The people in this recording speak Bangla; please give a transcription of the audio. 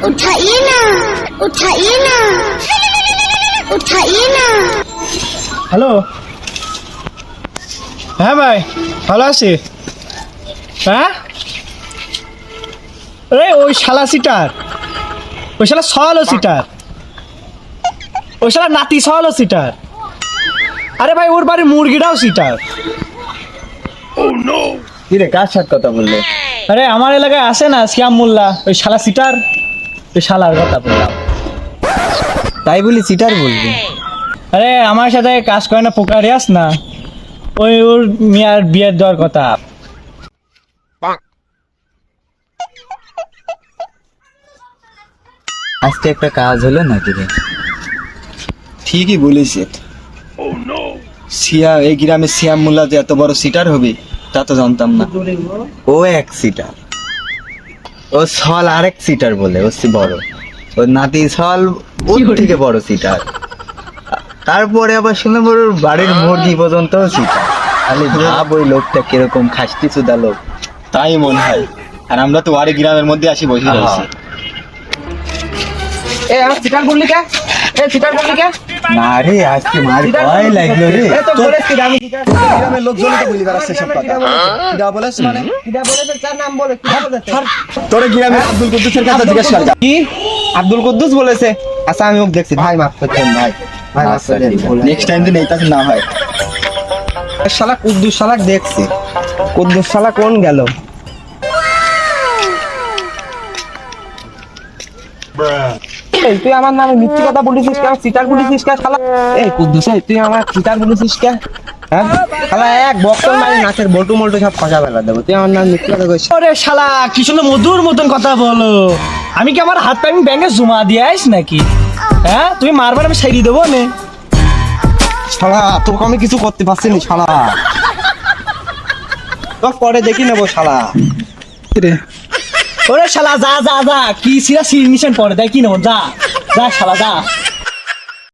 उठाइए ना उठाइए ना उठाइए ना। হ্যালো, হ্যাঁ ভাই ভালো আছি। হ্যাঁ রে, ওই শালা সিটার, ওই শালা সহলো সিটার, ওই শালা নাতি সহলো সিটার। আরে ভাই ওর বাড়ির মুরগিটাও সিটার। কি রে, কার সাথে কথা বললে? আরে আমার এলাকায় আসে না শ্যাম মোল্লা, ওই শালা সিটার, ওই শালার কথা বললাম। তাই বলি সিটার বলবি? আরে আমার সাথে কাজ করে না পোকারিয়াস না, ওই ওর মেয়ার বিয়ের দেওয়ার কথা। আজকে একটা কাজ হলো নাকি রে? ঠিকই বলেছে। সিয়া এই গ্রামে সিয়াম মোল্লা যে এত বড় সিটার হবে তা তো জানতাম না। ও এক সিটার, ও সল আরেক সিটার বলে, ও বড়, ওর নাতি সল ওর থেকে বড় সিটার। তারপরে আবার শুনে বড় বাড়ির মুরগি পর্যন্ত সিটার। খালি ভাব ওই লোকটা কিরকম খাসতি চুদা লোক। তাই মনে হয়। আর আমরা তো আরে গ্রামের মধ্যে আসি বসে রয়েছি। এ আমার সিটার বললি কে? এ সিটার বললি কে? না রে, আজকে মার ভয় লাগলো রে। এ তো বলেছি আমি সিটার। গ্রামের লোকজনই তো বলি বেড়াচ্ছে সব কথা। কিডা বলেছ মানে? কিটা বলেছে তার নাম বলে কি বলেছে? তোরে গ্রামের আব্দুল কুদ্দুসের কাছে জিজ্ঞেস কর। কি আব্দুল কুদ্দুস বলেছে? আচ্ছা আমি ওকে দেখছি। ভাই মাফ করছেন ভাই। ভাই মাফ আচ্ছা, করছেন। ঠিক আছে। নেক্সট টাইম দিন এইটা না হয়। শালা কুদ্দুস শালাক দেখছি। কুদ্দুস শালা কোন গেল? এই তুই আমার নামে মিথ্যে কথা বলেছিস কেন? সিটার বলেছিস কে শালা? এই কুদ্দুস এই তুই আমার সিটার বলেছিস কে? হ্যাঁ শালা এক বক্তর মারি নাচের বল্টু মল্টু সব খসা ফেলা দেবো। তুই আমার নামে মিথ্যে কথা কইছিস। ওরে শালা কি সুন্দর মধুর মতন কথা বলো। আমি কি আমার হাত পাই ব্যাংকে জমা দিয়ে আইস নাকি? হ্যাঁ তুমি মারবার আমি সাইডি দেবো নে। শালা তোকে আমি কিছু করতে পারছি না শালা। তো পরে দেখি নেবো শালা। ওরে শালা যা যা যা, কি সিরা সিগনিশন পড়ে দেয় কি নেবো, যা যা শালা যা।